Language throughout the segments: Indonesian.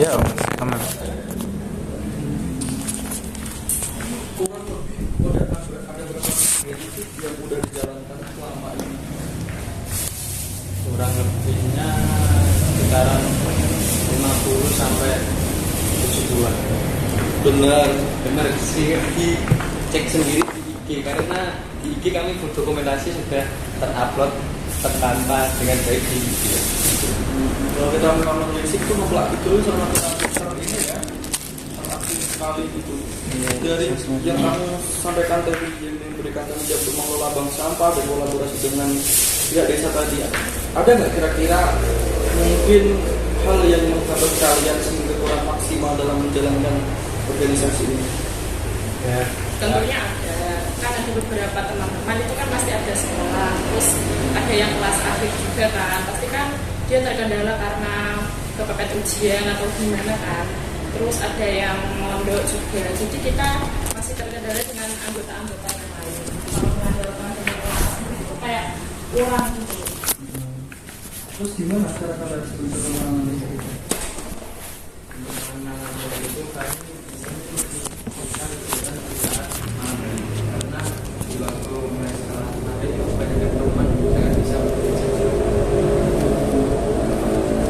Ya, aman. Kurang lebih ada berapa titik yang udah dijalankan selama ini? Kurang lebihnya sekitaran 50 sampai 70-an. Benar sih dicek sendiri di IG, karena di IG kami dokumentasi sudah terupload tertanpa dengan baik di IG. Kalau kita menelisik itu ngeplak itu sama kita ini ya, aktif sekali gitu. Dari yang kamu sampaikan tadi, yang memberikan tanggung jawab untuk mengelola bank sampah dan kolaborasi dengan pihak desa tadi, ada nggak kira-kira mungkin hal yang menghambat kalian sehingga kurang maksimal dalam menjalankan organisasi ini? Ya, Tentunya ada, kan ada beberapa teman-teman itu kan pasti ada sekolah, terus ada yang kelas akhir juga kan, pasti kan dia terkendala karena kepepet ujian atau gimana kan, terus ada yang mondok juga, jadi kita masih terkendala dengan anggota-anggota yang lain. Kalau mengandalkan dengan itu kayak kurang gitu. Terus gimana cara kalian sebetulnya menangani itu? itu kan karena di waktu mereka nanti banyak teman sangat bisa bekerja.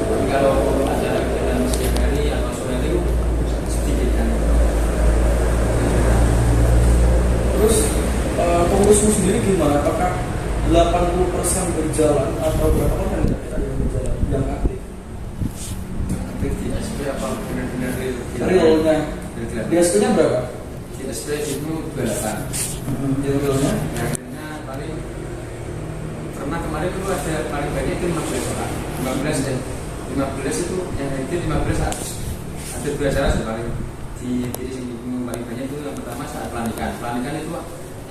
Tapi kalau acara kegiatan setiap hari atau sore itu sedikit kan. Terus pengurusmu sendiri gimana? Apakah 80% berjalan atau berapa persen yang berjalan yang aktif? Aktif di SP apa benar-benar Realnya di SP-nya berapa? di SP itu 28. Realnya Akhirnya paling pernah kemarin itu ada paling banyak itu 15 orang, 15 dan 15 itu yang hadir 15 ada 2 acara sih paling di sini paling banyak itu yang pertama saat pelantikan itu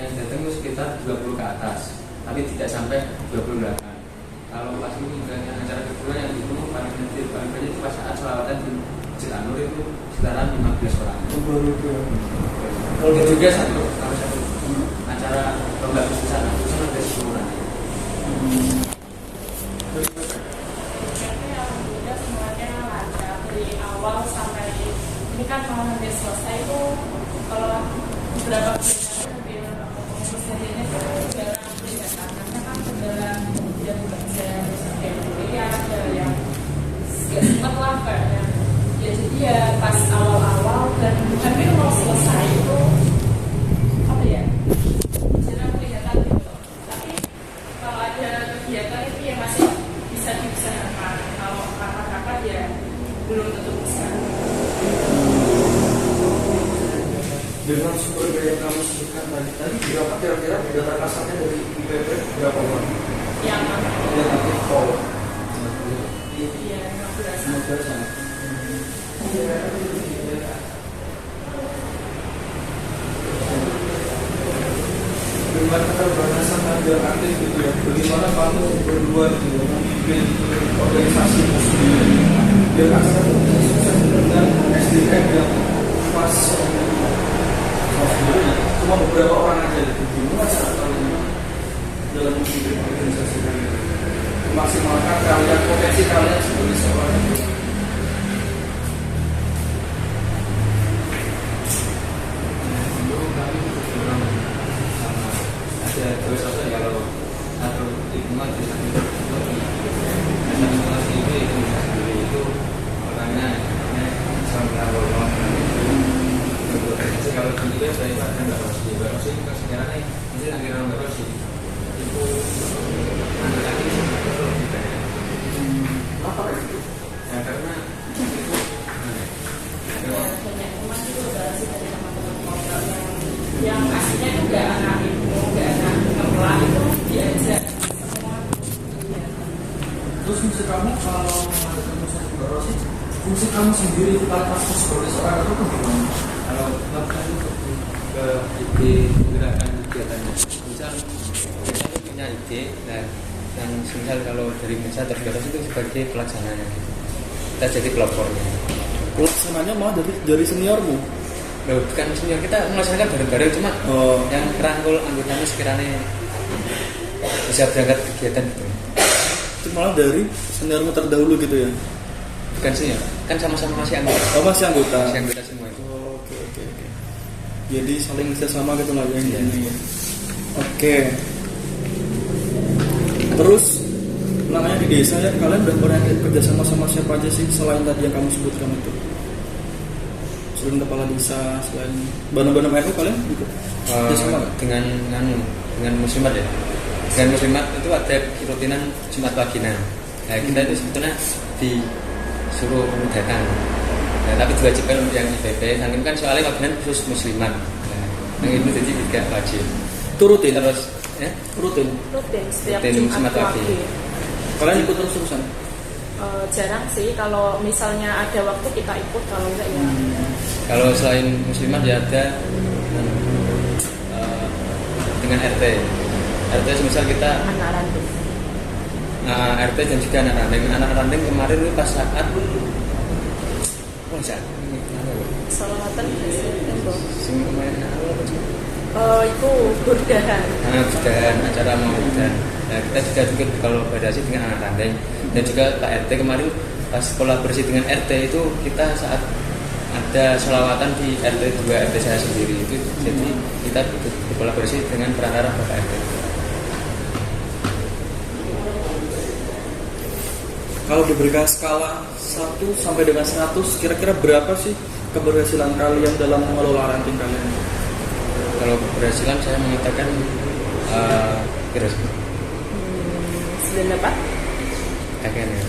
yang datang itu sekitar 20 ke atas, tapi tidak sampai 28. Kalau pas ini yang acara kedua yang itu paling banyak itu pas saat selawatan di Masjid An-Nur itu sekitaran 15 orang. baru itu. Kalau juga satu acara lomba kesusahan itu ada 10 orang. Jadi alhamdulillah semuanya lancar dari awal sampai ini kan mau hampir selesai itu. Kalau beberapa bulan pengurus hariannya itu jarang kelihatan karena kan kendala yang bekerja kayak kuliah ada yang nggak sempat lah kayaknya. Ya jadi ya pas awal-awal dan hampir mau selesai itu apa ya jarang kelihatan gitu. Tapi kalau ada kegiatan itu ya masih bisa diusahakan. Kalau kakak-kakak ya belum tentu bisa. Dengan sumber daya yang kamu sebutkan tadi berapa kira-kira data kasarnya dari IPP berapa orang? Yang Yang aktif call ya 15. 15 an. Dengan keterbatasan yang aktif gitu ya, bagaimana kamu berdua gitu ya, memimpin organisasi sendiri biar akan sukses dengan SDM yang pas sendiri, cuma beberapa orang aja gitu. Gimana cara kalian dalam memimpin organisasi kalian memaksimalkan kalian potensi kalian sebagai seorang Dulu kami dorong sama ada 2 sosok, kalau satu lingkungan di satu lingkungan itu sendiri itu orangnya sampai awal kalau di itu saya ada Mbak Rosi kan sejarahnya ini anggaran Mbak Rosi itu anggaran ini sebenarnya lebih banyak. apa itu? Ya karena itu Banyak teman itu berasal dari teman-teman lokal yang aslinya itu nggak anak ilmu, nggak anak ngelola itu diajak semua. Terus fungsi kamu kalau mengadakan musik berosik, fungsi kamu sendiri itu pas sebagai seorang itu gimana? kalau melakukan itu ke ide gerakan kegiatannya, misal kita punya ide, nah yang misal kalau dari misal terbatas itu sebagai pelaksananya, kita jadi pelopornya. Pelaksananya malah dari seniormu. Loh, bukan senior, kita melaksanakan bareng-bareng, cuma yang kerangkul anggotanya sekiranya bisa berangkat kegiatan itu. Itu malah dari seniormu terdahulu gitu ya? bukan senior, kan sama-sama masih anggota. Oh, masih anggota. Masih anggota semua itu. Oh, oke. Jadi saling bersama gitu lah ya intinya ya. Oke. Terus namanya di desa ya, kalian udah pernah kerja sama siapa aja sih selain tadi yang kamu sebutkan itu? Selain kepala desa, selain Bana-Bana MNU kalian ikut kerja sama nggak? Dengan muslimat ya. Dengan muslimat itu ada rutinan Jumat pagi. Nah, kita itu sebetulnya disuruh datang. Nah, tapi diwajibkan untuk yang IPB. Saking kan soalnya wakilan khusus muslimat. Nah, itu jadi tidak wajib. Itu rutin Terus ya? Rutin setiap Rutin Jumat Jumat pagi. pagi. Kalian ikut terus-terusan? Jarang sih, kalau misalnya ada waktu kita ikut, kalau enggak ya. Kalau selain muslimat ya ada dengan RT. RT semisal kita Anak ranting. RT dan juga anak ranting. Anak ranting kemarin itu pas saat Salawatan sing kemarin itu burdahan. Burdahan, acara maulidan. Nah, kita juga kalau berkolaborasi dengan anak ranting dan juga Pak RT kemarin pas kolaborasi dengan RT itu kita saat ada sholawatan di RT 2 RT saya sendiri itu, jadi kita berkolaborasi dengan perantara Bapak RT. Kalau diberikan skala 1 sampai dengan 100, kira-kira berapa sih keberhasilan kalian dalam mengelola ranting kalian? Kalau keberhasilan saya mengatakan kira 98. kayaknya.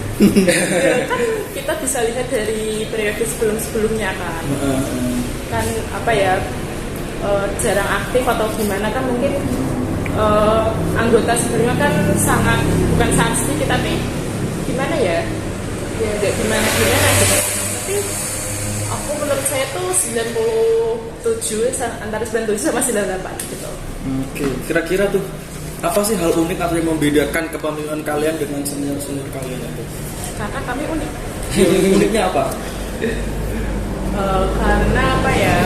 Kan kita bisa lihat dari periode sebelumnya kan. Kan apa ya, jarang aktif atau gimana kan, mungkin anggota sebelumnya kan bukan sangat sedikit, tapi gimana ya nggak gimana gitu. Tapi aku menurut saya tuh 97, antara 97 sama 98 gitu. Oke, kira-kira tuh apa sih hal unik atau yang membedakan kepemimpinan kalian dengan senior-senior kalian itu? Karena kami unik. Uniknya apa? Karena apa ya,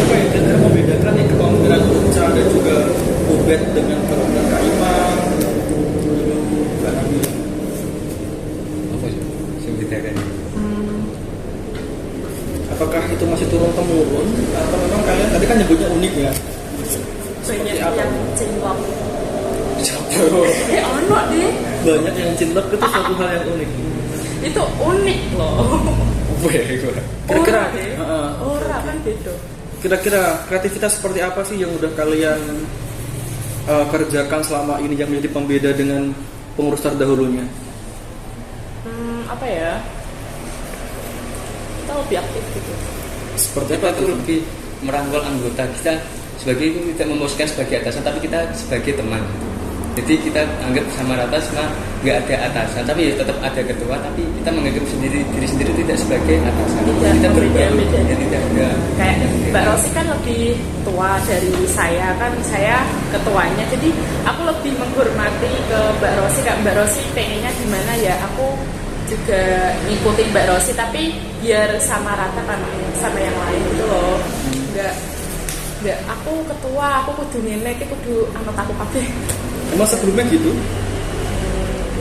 apa yang kira-kira membedakan nih kepemimpinan Uca dan juga Ubed dengan kepemimpinan Kak Imam, Kak Nabil? Apa sih? Yang bedakan? Apakah itu masih turun-temurun atau memang kalian tadi kan nyebutnya unik ya? banyak apa? yang cinlok. Ono Deh. banyak yang cinlok itu suatu hal yang unik. Itu unik loh. Kira-kira Ora kan beda. kira-kira kreativitas seperti apa sih yang udah kalian kerjakan selama ini yang menjadi pembeda dengan pengurus terdahulunya? Apa ya? Kita lebih aktif gitu. Seperti Kita apa tuh tuh? lebih merangkul anggota kita sebagai itu, tidak memposisikan sebagai atasan, tapi kita sebagai teman. Jadi kita anggap sama rata, semua nggak ada atasan, tapi ya tetap ada ketua, tapi kita menganggap diri sendiri tidak sebagai atasan. Tidak, kita beda. ya, tidak ada. Kayak Mbak Rosi kan lebih tua dari saya, kan saya ketuanya, jadi aku lebih menghormati ke Mbak Rosi. Kak Mbak Rosi pengennya gimana ya, aku juga ngikutin Mbak Rosi, tapi biar sama rata kan sama yang lain gitu loh. Enggak, aku ketua, aku kudu ngene, kudu anut aku kabeh. Emang sebelumnya gitu?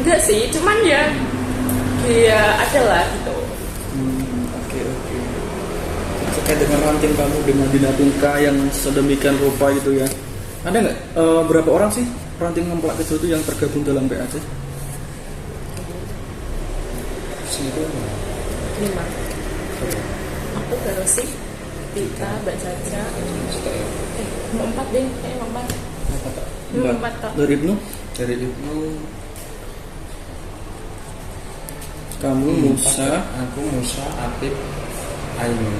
Enggak sih, cuman ya ada lah gitu. Oke. Terkait dengan ranting kamu dengan Bina Tungka yang sedemikian rupa gitu ya, ada nggak berapa orang sih ranting ngemplak kecil itu yang tergabung dalam PAC? 5. Aku baru sih Tita, Mbak Caca. Mau 4 deh, mau 4. Empat tak. Dari Ibnu? Dari itu Kamu Musa, aku Musa, Apip, Ainun.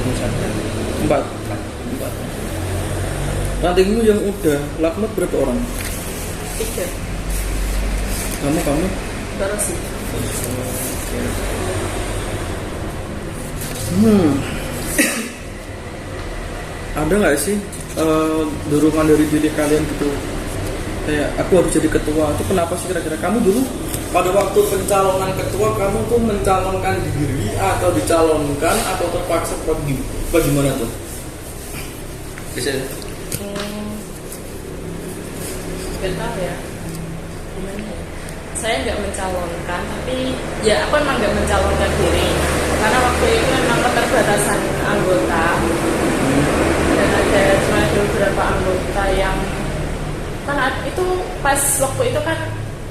Musa 4. Rantingmu yang udah laknat berapa orang? 3. Kamu? Baru sih. Ada nggak sih dorongan dari diri kalian gitu, kayak aku harus jadi ketua? Itu kenapa sih kira-kira? Kamu dulu pada waktu pencalonan ketua, kamu tuh mencalonkan diri atau dicalonkan atau terpaksa bagaimana tuh? bisa nggak tahu ya gimana ya. Saya nggak mencalonkan, tapi ya aku emang nggak mencalonkan diri karena waktu itu memang keterbatasan anggota dan ada cuma ada beberapa anggota yang kan itu pas waktu itu kan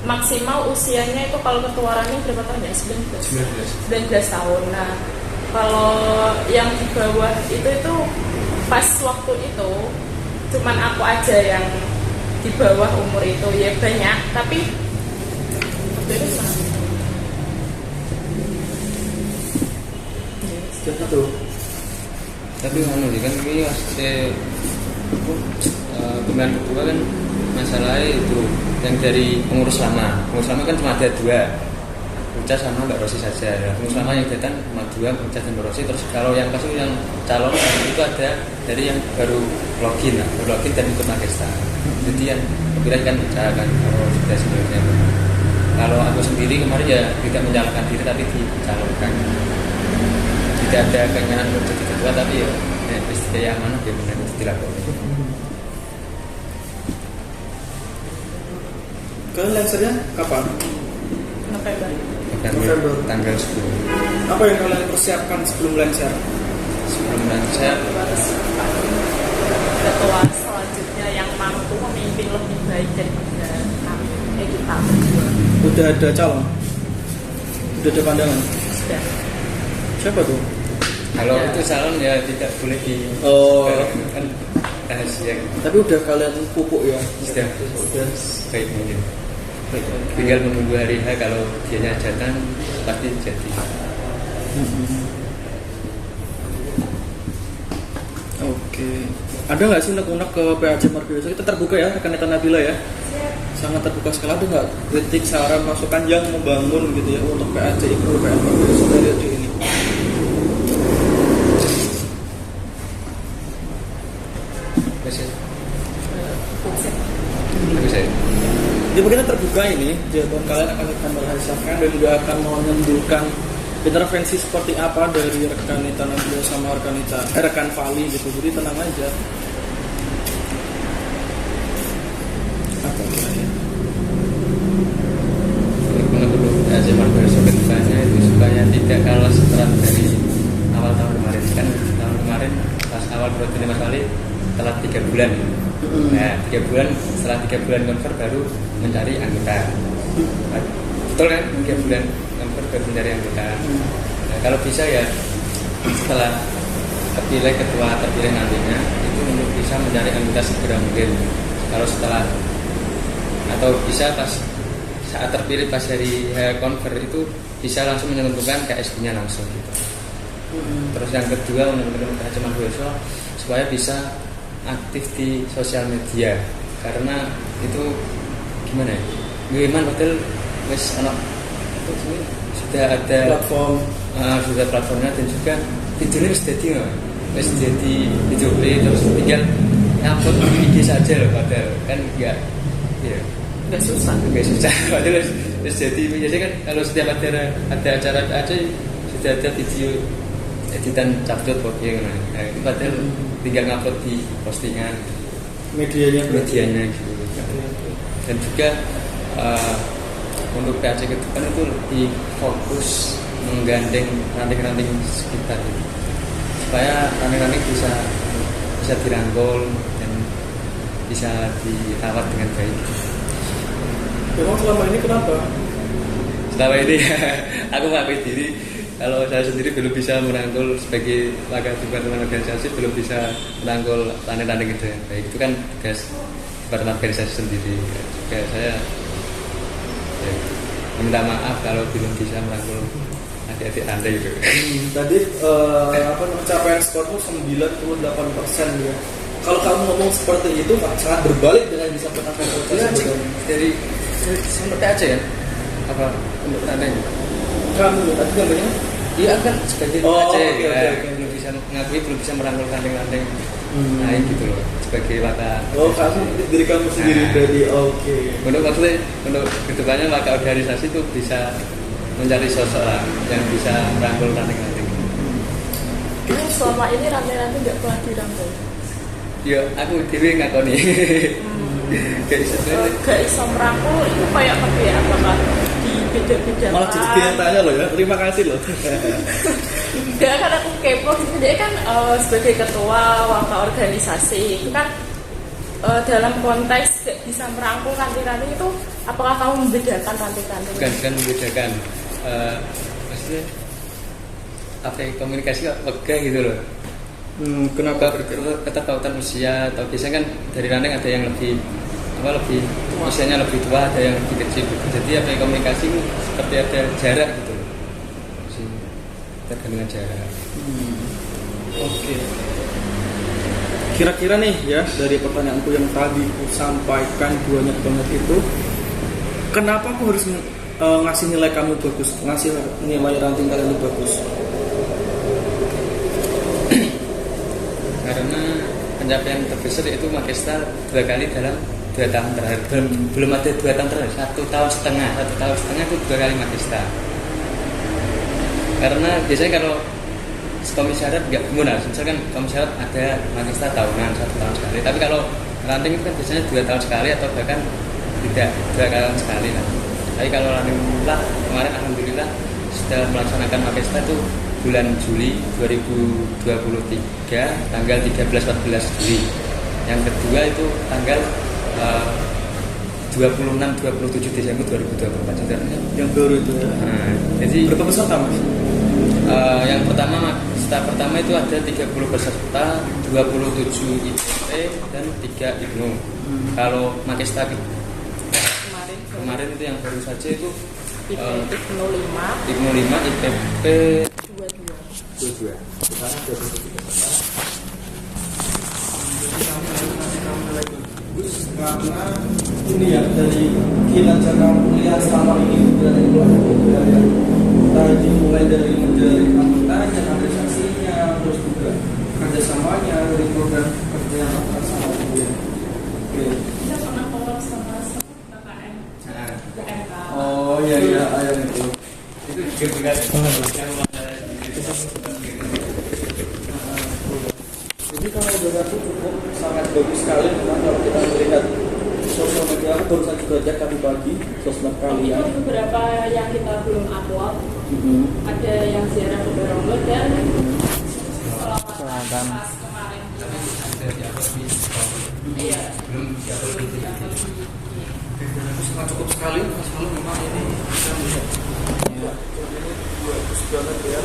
maksimal usianya itu kalau ketuarannya berapa tahun ya? 19 tahun. Nah kalau yang di bawah itu pas waktu itu cuman aku aja yang di bawah umur itu, ya banyak tapi waktu itu sangat Gitu. Tapi kan ini pasti pemilihan kedua kan masalahnya itu yang dari pengurus lama kan cuma ada 2, Uca sama Mbak Rosi saja. Pengurus lama yang datang cuma 2, Uca dan Mbak Rosi. Terus kalau yang kasus yang calon itu ada dari yang baru login dan ikut Magesta. Jadi yang kira kan Uca kan kalau sudah sebenarnya. Kalau aku sendiri kemarin ya tidak mencalonkan diri tapi dicalonkan. Tidak ada keinginan untuk jadi ketua tapi ya istilah mana dia benar dilakukan. Kalian lansernya kapan? November Tanggal 10. Apa yang kalian persiapkan sebelum lanser? Sebelum lanser ketua selanjutnya yang mampu memimpin lebih baik daripada kami kita berdua. Udah ada calon? Udah ada pandangan? Sudah. Siapa tuh? kalau itu calon ya tidak boleh di kan rahasia. Tapi udah kalian pupuk ya? Sudah baik mungkin. Tinggal menunggu hari H, kalau dianya datang pasti jadi. Oke. Ada nggak sih unek-unek ke PAC Margoyoso? Kita terbuka ya, rekan Neta Nabila ya. Sangat terbuka sekali. Ada nggak kritik, saran, masukan yang membangun gitu ya untuk PAC Ibu PAC Margoyoso periode ini? Jadi kita terbuka ini, jawaban kalian akan merasakan dan juga akan menimbulkan intervensi seperti apa dari rekan Neta Nabila sama rekan Fali gitu. Jadi tenang aja. Apa kira-kira? Menurut PAC Margoyoso kedepannya itu supaya tidak kalah setelah dari awal tahun kemarin. Kan tahun kemarin pas awal periode Mas Fali telat 3 bulan. Nah 3 bulan, setelah 3 bulan konver baru mencari anggota. Betul kan? 3 bulan konver baru mencari anggota. Nah, kalau bisa ya setelah terpilih ketua terpilih nantinya itu untuk bisa mencari anggota segera mungkin. Kalau setelah atau bisa pas saat terpilih pas hari konver itu bisa langsung menentukan KSB-nya langsung gitu. Terus yang kedua untuk PAC Margoyoso supaya bisa aktif di sosial media karena itu gimana ya? Gimana betul wes anak itu sudah ada platform, sudah platformnya dan juga videonya wes jadi video play terus tinggal upload IG saja loh padahal kan enggak ya Nggak susah. padahal wes jadi biasanya kan kalau setiap ada acara aja sudah ada video editan capcut fotonya nah, itu padahal tinggal ngupload di postingan medianya gitu. Dan juga untuk PAC ke depan itu lebih fokus menggandeng ranting-ranting sekitar gitu. Supaya ranting-ranting bisa dirangkul dan bisa dirawat dengan baik. Memang selama ini kenapa? Selama ini aku mengakui diri kalau saya sendiri belum bisa merangkul sebagai departemen organisasi, belum bisa merangkul ranting-ranting itu yang baik. Itu kan tugas departemen organisasi sendiri. Juga saya ya, minta maaf kalau belum bisa merangkul adik-adik ranting itu. Tadi capaian skormu 98% ya. Kalau kamu ngomong seperti itu sangat berbalik dengan yang disampaikan Coach dari seperti aja ya. Apa untuk ranting? Kamu tadi gambarnya? Iya kan sebagai okay. Belum bisa mengakui, belum bisa merangkul ranting-ranting naik gitu loh sebagai waka. Kamu diri kamu sendiri berarti oke. Untuk kedepannya waka organisasi itu bisa mencari sosok lah yang bisa merangkul ranting-ranting. Ini selama ini ranting-ranting nggak pernah dirangkul. Ya aku dewi ngakoni. gak iso merangkul itu kayak kepiye apakah di beda-beda Malah jadi tanya loh ya. Terima kasih loh. enggak kan aku kepo gitu dia kan sebagai ketua wakil organisasi itu kan dalam konteks gak bisa merangkul ranting-ranting itu apakah kamu membedakan ranting-ranting? Bukan membedakan maksudnya apa ya, komunikasi lega gitu loh. Kenapa? Keterkaitan usia atau biasanya kan dari ranting ada yang lebih usianya lebih tua, ada yang lebih kecil gitu. Jadi apa ya, komunikasi seperti ada jarak gitu loh. Tergantung jarak. Oke. Kira-kira nih ya dari pertanyaanku yang tadi aku sampaikan banyak banget itu, kenapa aku harus ngasih nilai kamu bagus, ngasih nilai ranting kalian itu bagus? Karena pencapaian terbesar itu Magesta 2 kali dalam 2 tahun terakhir. Belum ada 2 tahun terakhir, 1 tahun setengah itu 2 kali Magesta. Karena biasanya kalau komisariat nggak gimana, misalkan komisariat ada Magesta tahunan 1 tahun sekali. Tapi kalau ranting itu kan biasanya 2 tahun sekali atau bahkan tidak 2 tahun sekali lah. Tapi kalau ranting kemarin alhamdulillah sudah melaksanakan Magesta itu bulan Juli 2023 tanggal 13-14 Juli. Yang kedua itu tanggal 26-27 Desember 2024 sebenarnya. Yang baru itu ya. Jadi berapa peserta Mas? Yang pertama pertama itu ada 30 peserta, 27 IPT dan 3 IPNU. Kalau Magesta kemarin itu yang baru saja itu IPNU 5 IPP 22. Sekarang 27 peserta. Karena ini ya dari kinerja kamu lihat selama ini berada di luar ya. Tadi mulai dari anggotanya, organisasinya, terus juga kerjasamanya dari program kerja yang akan sama dia. Oke. kita pernah kolab sama KKN KMK. Oh iya ayam itu. Itu juga Jadi kalau dari aku cukup sangat bagus sekali memang kalau kita melihat sosial media. Aku baru saja juga kami bagi sosmed kalian. Itu beberapa yang kita belum upload. Ada yang ziarah ke Barongo dan selatan pas kemarin iya belum Aku sangat cukup sekali Mas Malu memang ini bisa melihat ya, ini bagus banget ya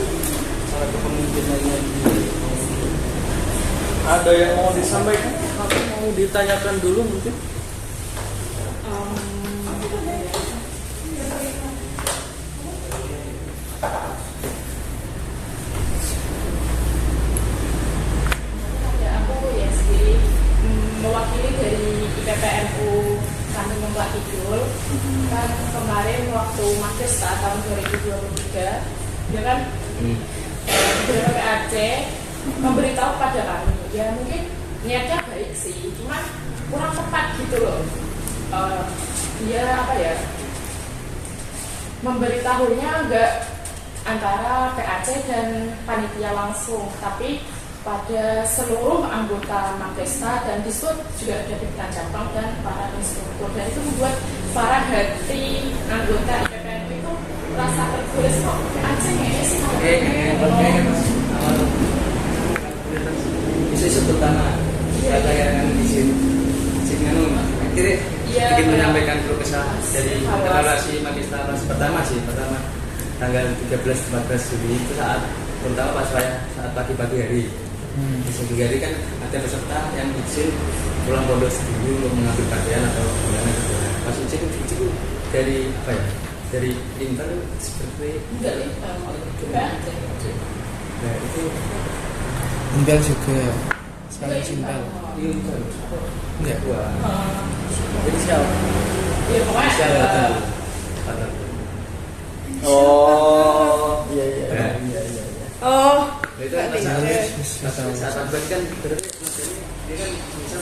cara kepemimpinannya. Ada yang mau disampaikan atau mau ditanyakan dulu mungkin? mewakili dari IPPNU Samping Memplak Kidul kan kemarin waktu Magesta tahun 2023 dia kan beberapa PAC memberitahu pada kami ya mungkin niatnya baik sih cuma kurang tepat gitu loh dia apa ya memberitahunya enggak antara PAC dan panitia langsung tapi pada seluruh anggota Magesta dan di situ juga ada pimpinan cabang dan para instruktur dan itu membuat para hati anggota IPPNU itu rasa tertulis kok aceh sih isu pertama kata yang izin akhirnya ingin menyampaikan keluh kesah dari evaluasi Magesta pertama tanggal 13-14 Juli itu terutama pas saya saat pagi-pagi hari. Di hari kan ada peserta yang izin pulang pondok dulu untuk mengambil pakaian atau gimana gitu. Pas izin itu dari apa ya? Dari Intel seperti enggak nah itu Intel juga saling Intel enggak jadi siapa? Ya pokoknya Siapa? Oh iya. oh itu kan saat kan berarti dia kan misal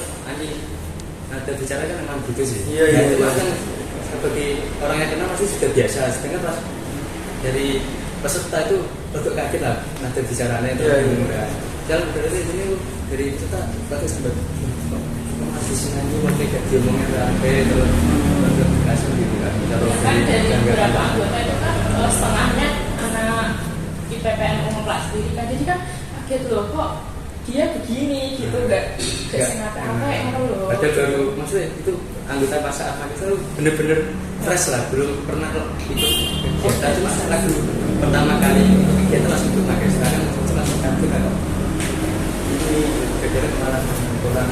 ada bicara kan memang gitu sih. Iya. Itu kan sebagai orang yang kenal pasti sudah biasa. Sedangkan pas dari peserta itu untuk kaget lah ada bicaranya itu. Jalan berarti ini dari peserta bagus banget. sisi nanti mulai gak diomongin rapi terus berkasih gitu kan. Kalau Ya kan dari beberapa anggota itu kan setengahnya anak IPPN umum kelas sendiri kan, jadi kan kaget loh kok dia begini gitu, gak sengaja apa yang loh. Padahal baru maksudnya itu anggota masa apa itu bener-bener fresh lah, belum pernah ikut kegiatan, cuma lagu pertama kali ikut kegiatan langsung ikut pakai sekarang langsung kartu kan. Ini kira-kira kemarin kurang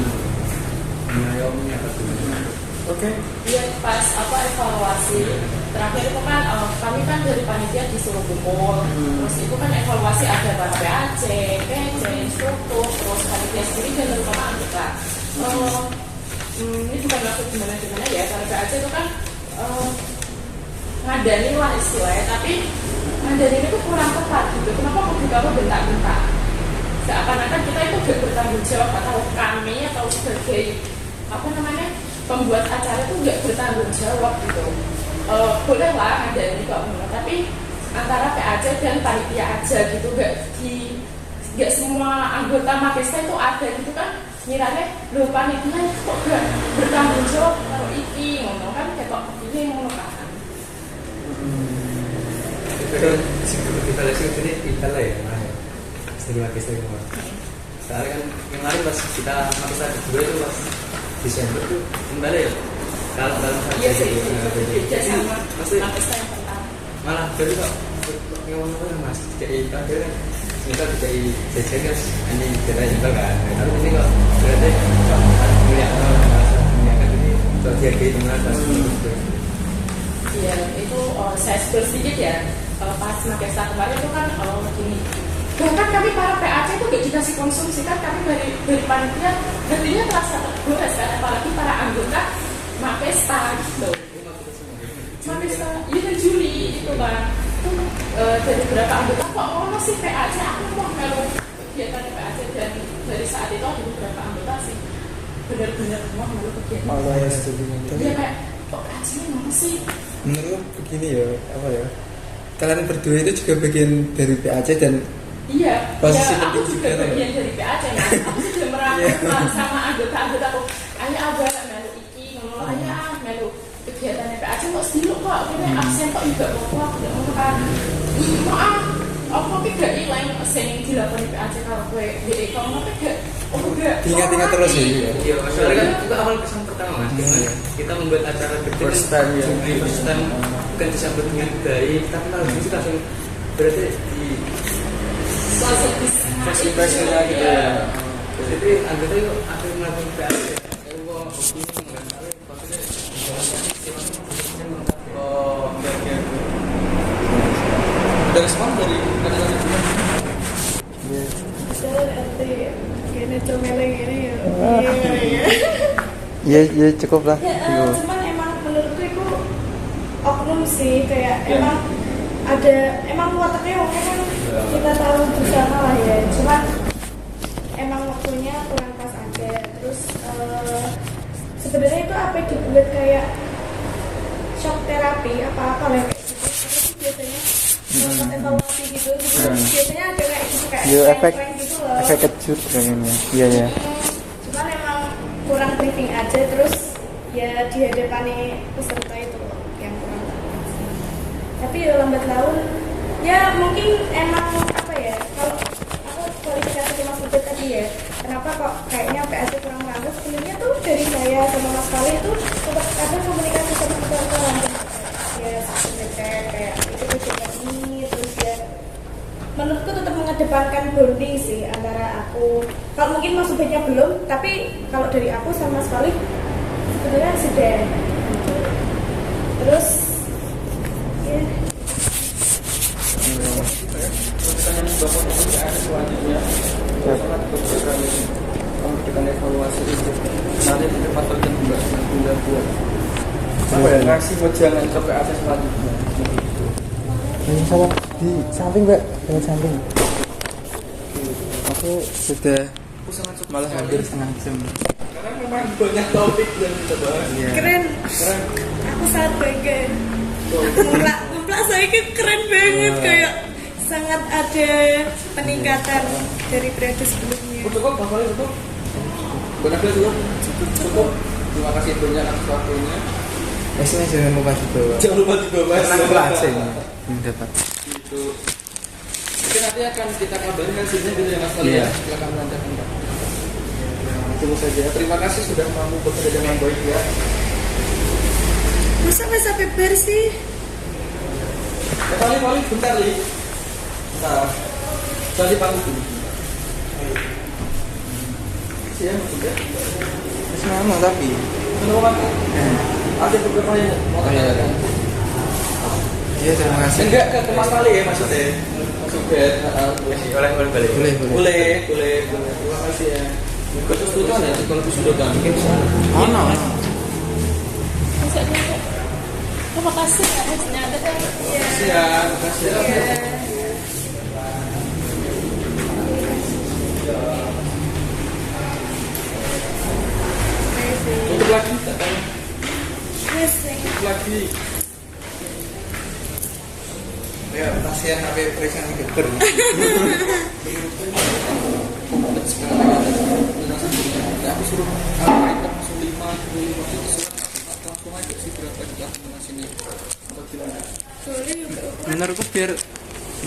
mengayomi apa gimana? Oke. Iya pas apa evaluasi terakhir itu kan kami kan dari panitia disuruh kumpul, terus itu kan evaluasi ada para PAC, PC, instruktur, terus panitia sendiri dan terutama anggota. Ini bukan maksud gimana ya, para PAC itu kan ngadani lah istilahnya, tapi ngadani itu kurang tepat gitu. Kenapa kamu bentak-bentak? Seakan-akan kita itu gak bertanggung jawab, atau kami atau sebagai apa namanya pembuat acara itu nggak bertanggung jawab gitu. Bolehlah ada ini kok, tapi antara PAC dan panitia aja gitu, nggak semua anggota Makesta itu ada gitu kan. Miranya lu panitia kok gak bertanggung jawab kalau iki ngomong kan kayak kok ini ngomong kan. Itu kita lihat ini kita lah ya, sering Makesta kemarin. Soalnya kan kemarin pas kita Makesta kedua itu pas Desember tuh kembali ya. Kalau dalam iya sih, beda sama maksudnya Makesta yang pertama. malah jadi kok ngomong mas kayak akhirnya kita jadi jajan kan ini kita juga kan. Tapi ini kok berarti harus melihat ini untuk dihargai teman pas Iya, itu saya spill sedikit ya. Pas Makesta kemarin itu kan begini. Bahkan kami para PAC itu gak dikasih konsumsi kan, kami dari panitia nantinya terasa tergores kan, apalagi para anggota Makesta gitu. Makesta, iya kan Juli itu kan. Itu dari beberapa anggota kok ngono sih PAC, aku mau kalau kegiatan PAC, dan dari saat itu ada beberapa anggota sih benar-benar mau malu kegiatan. Allah ya setuju. Iya kayak kok PAC ini ngono sih. Menurut begini ya, apa ya? Kalian berdua itu juga bagian dari PAC dan Iya, posisi ya, aku penting juga juga, bagian dari PAC ya. Aku sudah merangkul sama anggota-anggota aku. Ayo abah melu iki, ngomong ayo melu kegiatan PAC kok sedih kok, kini absen kok juga kok tidak mau kan. Maaf, aku tidak hilang absen yang dilakukan PAC kalau gue di kamu tapi gak, gak. ingat-ingat terus ya. iya soalnya kan itu awal kesan pertama mas kita membuat acara gede First time, ya. First time bukan disambut dengan baik tapi malah justru langsung berarti di Langsung First impression-nya gitu ya. jadi anggota itu akhirnya melakukan PAC wah begini nggak tahu maksudnya Oh, oke. Ada respon dari anak-anak juga? Saya nanti gini comeleng ini ya. Ya cukup lah. Ya, cuman emang menurutku itu oknum sih, kayak emang wataknya oke kan kita tahu bersama lah ya. Cuman emang waktunya kurang pas aja. Terus sebenarnya itu apa dibuat kayak shock terapi apa-apa lah kayak gitu. Terus biasanya kalau evaluasi gitu, biasanya ada kayak gitu kayak prank gitu loh. Efek kejut kayaknya. Iya ya. Cuman emang kurang briefing aja, terus ya di hadapan peserta itu loh yang kurang tepat sih. Tapi ya lambat laun ya mungkin emang apa ya, kalau aku kualifikasi ke Mas Ubed tadi ya, kenapa kok kayaknya PAC kurang merangkul, sebenarnya tuh dari saya sama Mas Kali itu tetap ada komunikasi sama peserta langsung ya ngecek kayak itu kegiatan ini, terus ya menurutku tetap mengedepankan bonding sih antara aku. Kalau mungkin Mas Ubednya belum, tapi kalau dari aku sama Mas Khalid sebenarnya sudah. Terus ya Pertanyaan Bapak untuk PAC selanjutnya. Sangat berprogram ini memberikan evaluasi itu. Nanti di depan bagian juga buat apa ya, ngasih wejangan ke PAC selanjutnya. Ini salah di samping mbak, di samping. Aku sudah malah hampir setengah jam. Karena memang banyak topik yang kita bahas. Iya. keren. Aku sangat bangga. Memplak saya itu keren banget, kayak sangat ada peningkatan dari periode sebelumnya. Cukup Bapak itu. Benar dulu. Cukup. Terima kasih banyak atas waktunya. Esnya jangan lupa dibawa. Jangan lupa dibawa. Karena aku aceh ini dapat. Itu. Mungkin nanti akan kita kabarin hasilnya gitu ya Mas Fali. Iya. Silakan menanyakan Pak. Tunggu saja. Terima kasih sudah mau bekerja dengan baik ya. Masa nggak sampai bersih? Fali bentar Li. Bentar. Fali pamit dulu. Siap sudah. Sama tapi. Kenapa Pak? Ada beberapa yang mau tanyakan. Iya terima kasih. Enggak ke Mas Fali ya maksudnya. Mas Ubed. Boleh balik. Boleh. Boleh. Terima kasih ya. Khusus itu kan ya, kalau sudah kan mungkin Oh no. Terima kasih ya, hasilnya ada kan? makasih ya, makasih ya. Tutup lagi, tak tahu. Yes, Tutup lagi. Ya pasien sampai periksa ke dokter. Aku suruh naik langsung 5 itu langsung aja sih berapa di kelas ini atau gimana? Menurutku biar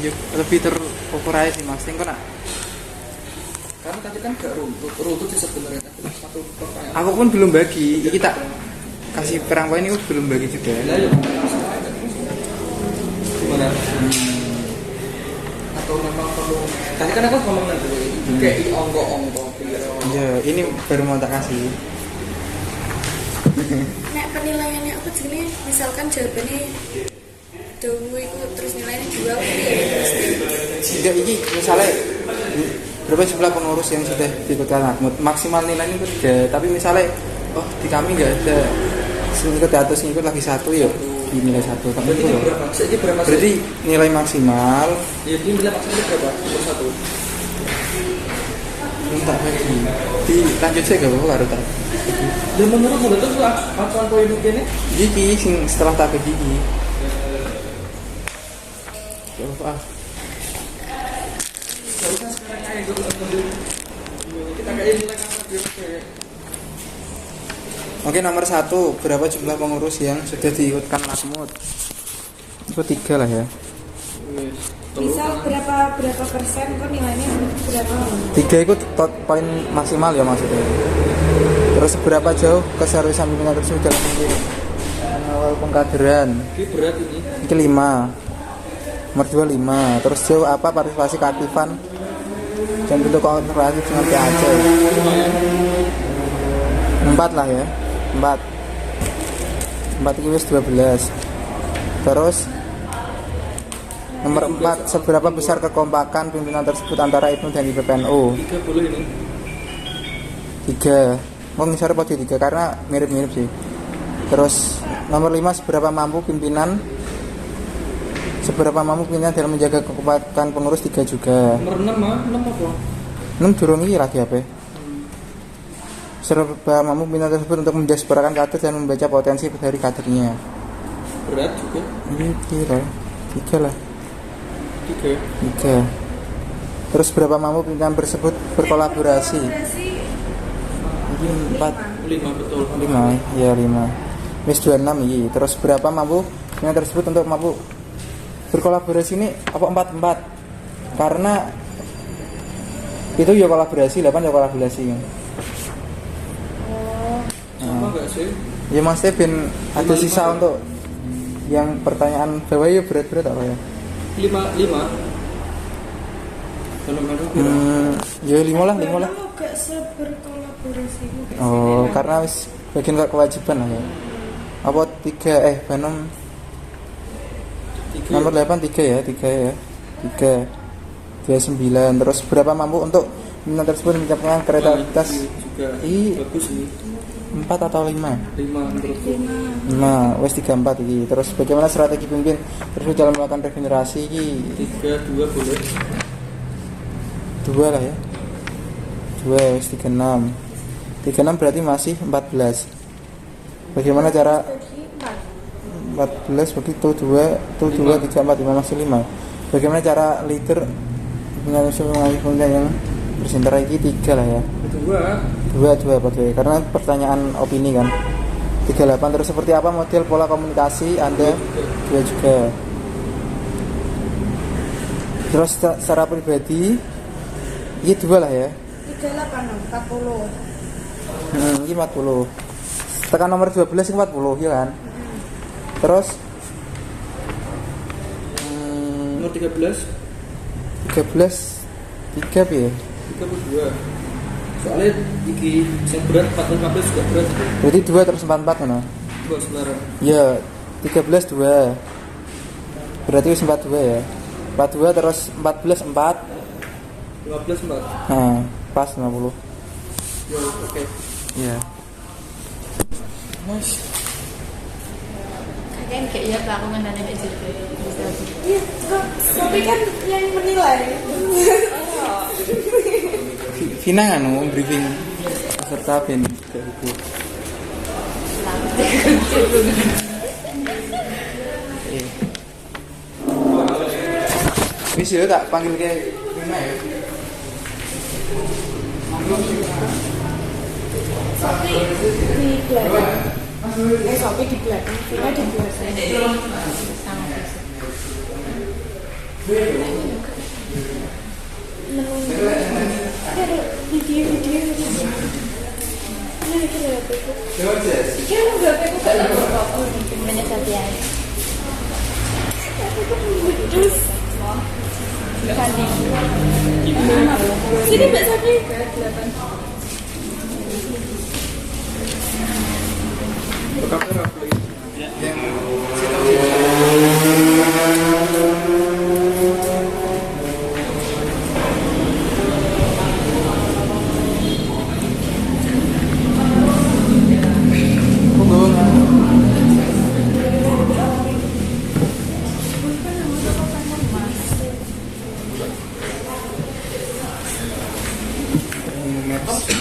ya, lebih terukur aja sih mas. Yang kena. Karena tadi kan gak runtut sih sebenarnya tapi satu pertanyaan. Aku pun belum bagi. Kita kasih perangko ini belum bagi juga. Lah ya langsung aja gimana? Atau memang perlu? Tadi kan aku ngomong nanti kayak ongko Ya ini baru mau tak kasih. Nek penilaiannya apa jenis? Misalkan jawabannya Dawu itu terus nilainya 2 Enggak ini misalnya berapa jumlah pengurus yang sudah diikutkan Mahmud maksimal nilainya itu 3 tapi misalnya oh di kami nggak ada ngikut di atas ngikut lagi 1 ya di nilai 1 tapi berarti itu berapa? Jadi berapa? berarti nilai maksimal Ya ini nilai maksimal berapa? Untuk 1 tak bagi dilanjut saya gak apa-apa karo tak dan menurut mulut itu acuan poin ini gigi sing setelah tak bagi gigi gak apa-apa gak usah sekarang kayak gitu kita kayak nilai kasar gitu ya. Oke nomor 1 berapa jumlah pengurus yang sudah diikutkan Mahmud itu 3 lah ya Misal berapa persen kok nilainya berapa? 3 itu poin maksimal ya maksudnya. Terus seberapa jauh keseriusan pimpinan tersebut dalam mengawal pengkaderan? Ini berat ini. Ini 5. Nomor 2 5. Terus jauh apa partisipasi keaktifan dan bentuk kooperatif dengan PAC? 4 lah ya. 4 ini 12. Terus nomor 4, seberapa besar kekompakan pimpinan tersebut antara IPNU dan IPPNU? 3 boleh ini. 3. Mau ngisar pada 3 karena mirip-mirip sih. Terus nomor 5, seberapa mampu pimpinan dalam menjaga kekompakan pengurus? 3 juga. Nomor 6 apa? 6 durung iki lagi apa? Seberapa mampu pimpinan tersebut untuk mendiasporakan kader dan membaca potensi dari kadernya? Berat juga. Ini kira 3 lah. 3. 3. Terus berapa mampu pimpinan tersebut berkolaborasi? Ini 4. 5 betul. 5 ya 5. Wis 26 iki. Terus berapa mampu pimpinan tersebut untuk mampu berkolaborasi ini apa 4? Karena itu ya kolaborasi, 8 ya kolaborasi. Sama enggak sih? Ya maksudnya ben ada sisa untuk yang pertanyaan bawah ya berat-berat apa ya? 5. Benar-benar. Ya 5 lah. Kamu gak seberkolaborasi. Oh, karena wis bagian kewajiban lah ya. Apa 3 Banom 3. nomor 8 3 ya. 3 29. Terus berapa mampu untuk pimpinan tersebut mencapai kreativitas? Juga Ih. bagus ini. 4 atau 5? 5 menurutku. 5, wes 34 iki. Terus bagaimana strategi pemimpin terus dalam melakukan regenerasi iki? 3 2 boleh. 2 lah ya. 2 wes 36. 36 berarti masih 14. Bagaimana cara 14 bagi tuh 2 3 4 5 masih 5. Bagaimana cara leader mengalami yang bersintera iki 3 lah ya. Kedua Dua by the way, karena pertanyaan opini kan. 38 terus seperti apa model pola komunikasi Anda? Dua juga. Terus secara pribadi, ini dua lah ya. 38 40. Ini 40. Tekan nomor 12 ini 40 ya kan? Terus Nomor 13 3 ya? 32. Soalnya iki yang berat 14 juga berat. Berarti 2 terus 44 kan? Dua sebenarnya. Ya, 13 2. Berarti 42 ya. 42 terus 14 4. 15 4. Nah, pas 50. Ya, oke. Iya. Mas. Kayaknya kayak iya Pak, aku ngendani aja gitu. Iya, tapi kan yang menilai. Vina kan briefing peserta Ben ke ibu. Wis yo tak panggil ke Vina ya. Sopi di belakang. Sopi di belakang, Vina di belakang. Ada video. Nah, ini berapa itu? Kan berapa itu kan apa? Gimana Satya? Terus sini Mbak Sofi. Bekapnya Rafli.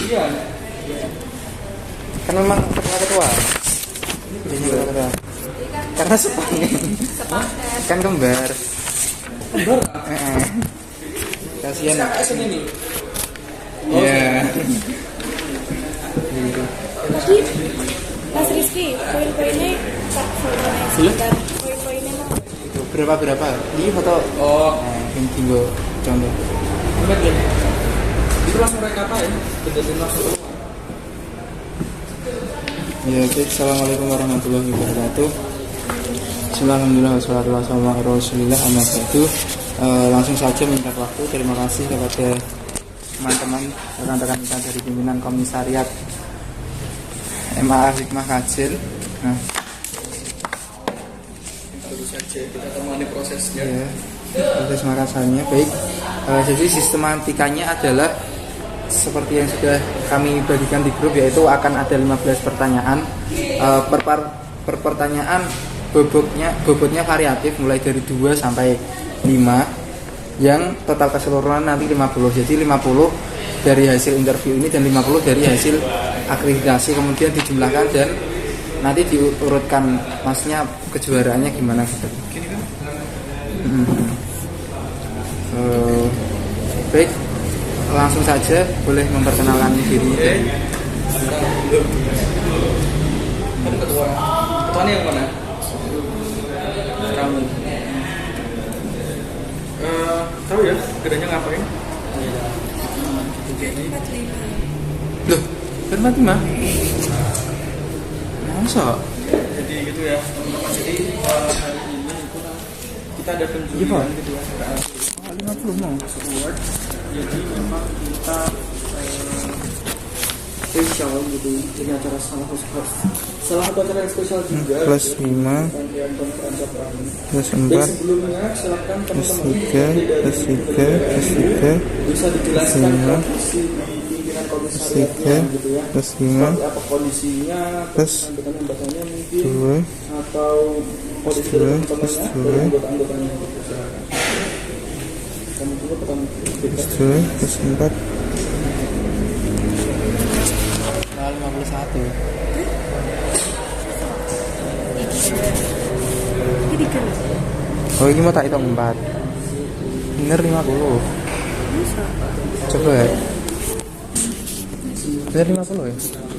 Iya. Kan memang ketua. Karena sepaket. Kan kembar. Kembar. Kasihan. SKSN ini. Iya. Tadi Mas Rizky, poin-poinnya tak fotonya sebentar. Poin-poinnya mau. Itu berapa? Ini foto. Oh, Yang tinggal contoh. hebat ya. Itu langsung rekapa ya. Betul langsung keluar. Ya, oke. Assalamualaikum warahmatullahi wabarakatuh. Bismillahirrahmanirrahim. Wassalatu wassalamu ala Rasulillah amma ba'du. Langsung saja minta waktu. Terima kasih kepada teman-teman rekan-rekan kita dari pimpinan komisariat MAA Hikmah Kajil. Nah, Baru saja kita temani prosesnya. ya, proses makasannya baik. Jadi sistematikanya adalah seperti yang sudah kami bagikan di grup, yaitu akan ada 15 pertanyaan. Per pertanyaan bobotnya variatif mulai dari 2 sampai 5, yang total keseluruhan nanti 50. Jadi 50 dari hasil interview ini dan 50 dari hasil akreditasi, kemudian dijumlahkan dan nanti diurutkan masnya kejuaraannya gimana gitu. Baik, langsung saja boleh memperkenalkan diri. Kan ketuanya yang mana? Kamu. Tahu ya, bedanya ngapain? Loh, kan Fatimah? Masa? Jadi gitu ya, teman-teman. Jadi hari ini itu kita ada penjualan gitu ya. 50 mau. Award. Jadi memang kita spesial gitu. Ini acara salah satu acara yang spesial juga. Plus 5, Rangkaian konferensi terakhir. plus Dan 4, sebelumnya silakan plus teman-teman 3, plus 3, plus 3, bisa dijelaskan lima, kondisi di pimpinan plus komisariatnya 3, gitu ya. plus 5, Seperti apa kondisinya, plus anggota-anggotanya mungkin 2, atau kondisi Plus dari dua, plus teman-temannya dua. dari anggota-anggotanya gitu. Silakan. Kamu juga pertama plus 2, plus 4. Nah, 51. Ini kan. Oh, ini mau tak hitung 4. Bener 50. Coba ya. Sekitar 50 ya.